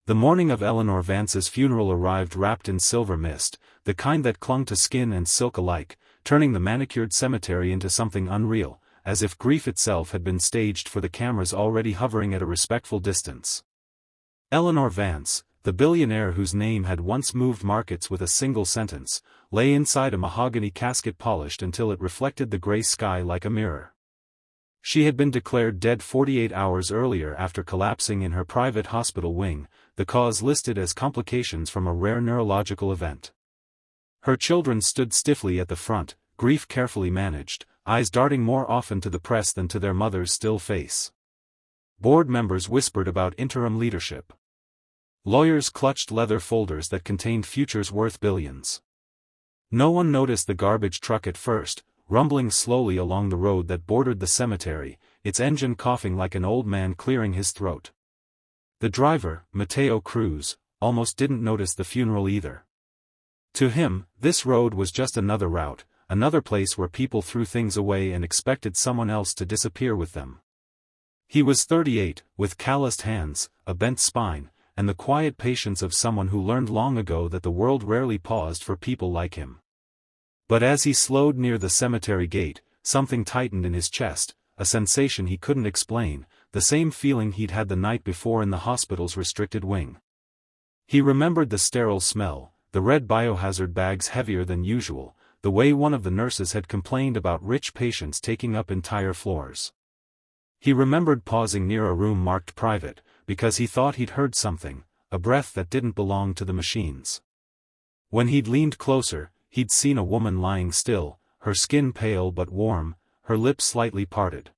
The morning of Eleanor Vance's funeral arrived wrapped in silver mist, the kind that clung to skin and silk alike, turning the manicured cemetery into something unreal, as if grief itself had been staged for the cameras already hovering at a respectful distance. Eleanor Vance, the billionaire whose name had once moved markets with a single sentence, lay inside a mahogany casket polished until it reflected the gray sky like a mirror. She had been declared dead 48 hours earlier after collapsing in her private hospital wing, the cause listed as complications from a rare neurological event. Her children stood stiffly at the front, grief carefully managed, eyes darting more often to the press than to their mother's still face. Board members whispered about interim leadership. Lawyers clutched leather folders that contained futures worth billions. No one noticed the garbage truck at first, rumbling slowly along the road that bordered the cemetery, its engine coughing like an old man clearing his throat. The driver, Mateo Cruz, almost didn't notice the funeral either. To him, this road was just another route, another place where people threw things away and expected someone else to disappear with them. He was 38, with calloused hands, a bent spine, and the quiet patience of someone who learned long ago that the world rarely paused for people like him. But as he slowed near the cemetery gate, something tightened in his chest, a sensation he couldn't explain, the same feeling he'd had the night before in the hospital's restricted wing. He remembered the sterile smell, the red biohazard bags heavier than usual, the way one of the nurses had complained about rich patients taking up entire floors. He remembered pausing near a room marked private, because he thought he'd heard something, a breath that didn't belong to the machines. When he'd leaned closer, he'd seen a woman lying still, her skin pale but warm, her lips slightly parted.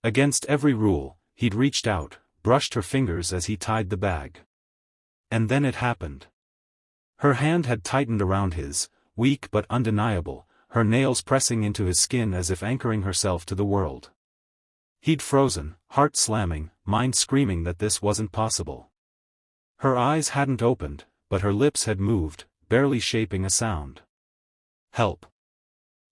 Against every rule, he'd reached out, brushed her fingers as he tied the bag. And then it happened. Her hand had tightened around his, weak but undeniable, her nails pressing into his skin as if anchoring herself to the world. He'd frozen, heart slamming, mind screaming that this wasn't possible. Her eyes hadn't opened, but her lips had moved, barely shaping a sound. Help.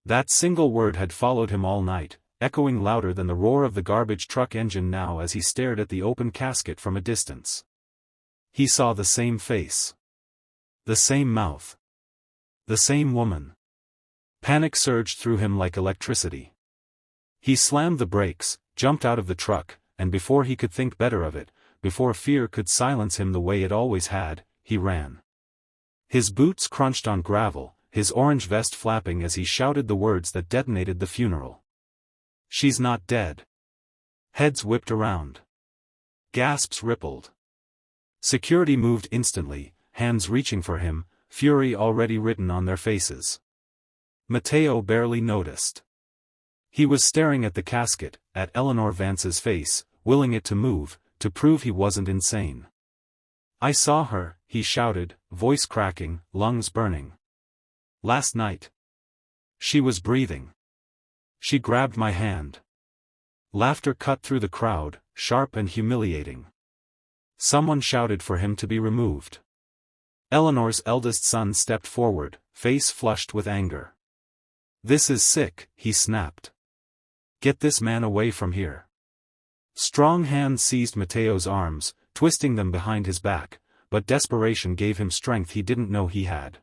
That single word had followed him all night, echoing louder than the roar of the garbage truck engine now as he stared at the open casket from a distance. He saw the same face. The same mouth. The same woman. Panic surged through him like electricity. He slammed the brakes, jumped out of the truck, and before he could think better of it, before fear could silence him the way it always had, he ran. His boots crunched on gravel, his orange vest flapping as he shouted the words that detonated the funeral. She's not dead. Heads whipped around. Gasps rippled. Security moved instantly, hands reaching for him, fury already written on their faces. Mateo barely noticed. He was staring at the casket, at Eleanor Vance's face, willing it to move, to prove he wasn't insane. I saw her, he shouted, voice cracking, lungs burning. Last night. She was breathing. She grabbed my hand. Laughter cut through the crowd, sharp and humiliating. Someone shouted for him to be removed. Eleanor's eldest son stepped forward, face flushed with anger. This is sick, he snapped. Get this man away from here. Strong hands seized Mateo's arms, twisting them behind his back, but desperation gave him strength he didn't know he had.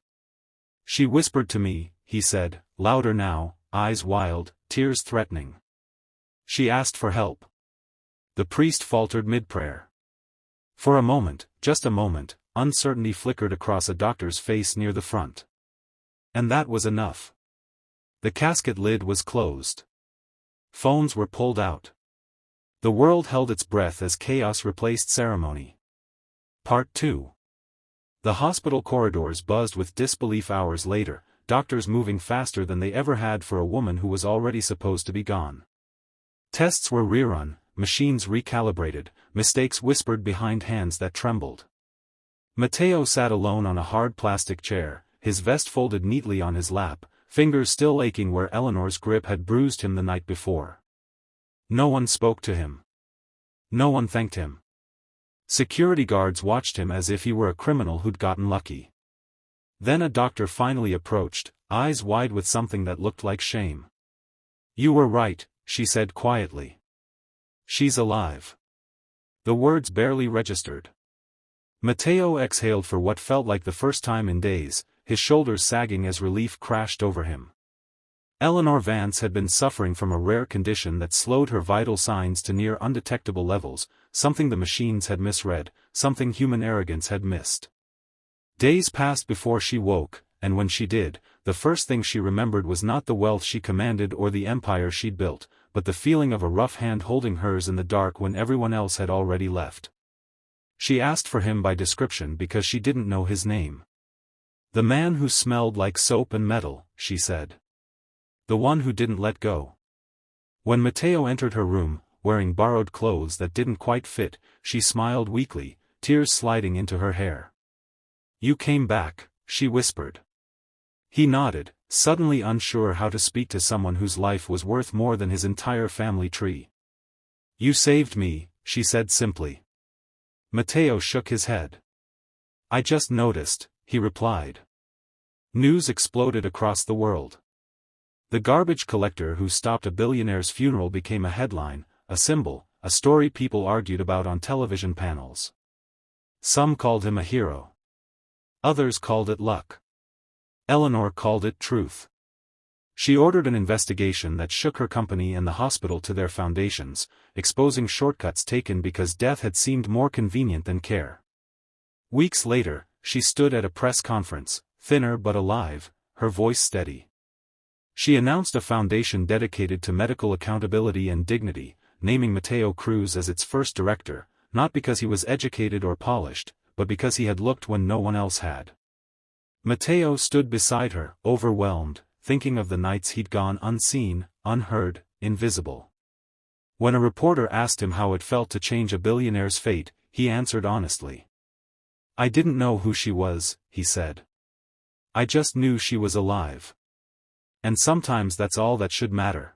She whispered to me, he said, louder now, eyes wild, tears threatening. She asked for help. The priest faltered mid-prayer. For a moment, just a moment, uncertainty flickered across a doctor's face near the front. And that was enough. The casket lid was closed. Phones were pulled out. The world held its breath as chaos replaced ceremony. Part 2. The hospital corridors buzzed with disbelief hours later, doctors moving faster than they ever had for a woman who was already supposed to be gone. Tests were rerun, machines recalibrated, mistakes whispered behind hands that trembled. Mateo sat alone on a hard plastic chair, his vest folded neatly on his lap, fingers still aching where Eleanor's grip had bruised him the night before. No one spoke to him. No one thanked him. Security guards watched him as if he were a criminal who'd gotten lucky. Then a doctor finally approached, eyes wide with something that looked like shame. You were right, she said quietly. She's alive. The words barely registered. Matteo exhaled for what felt like the first time in days, his shoulders sagging as relief crashed over him. Eleanor Vance had been suffering from a rare condition that slowed her vital signs to near undetectable levels, something the machines had misread, something human arrogance had missed. Days passed before she woke, and when she did, the first thing she remembered was not the wealth she commanded or the empire she'd built, but the feeling of a rough hand holding hers in the dark when everyone else had already left. She asked for him by description because she didn't know his name. "The man who smelled like soap and metal," she said. "The one who didn't let go." When Matteo entered her room, wearing borrowed clothes that didn't quite fit, she smiled weakly, tears sliding into her hair. "You came back," she whispered. He nodded, suddenly unsure how to speak to someone whose life was worth more than his entire family tree. "You saved me," she said simply. Matteo shook his head. "I just noticed," he replied. News exploded across the world. The garbage collector who stopped a billionaire's funeral became a headline, a symbol, a story people argued about on television panels. Some called him a hero. Others called it luck. Eleanor called it truth. She ordered an investigation that shook her company and the hospital to their foundations, exposing shortcuts taken because death had seemed more convenient than care. Weeks later, she stood at a press conference, thinner but alive, her voice steady. She announced a foundation dedicated to medical accountability and dignity, naming Matteo Cruz as its first director, not because he was educated or polished, but because he had looked when no one else had. Matteo stood beside her, overwhelmed, thinking of the nights he'd gone unseen, unheard, invisible. When a reporter asked him how it felt to change a billionaire's fate, he answered honestly. "I didn't know who she was," he said. "I just knew she was alive. And sometimes that's all that should matter."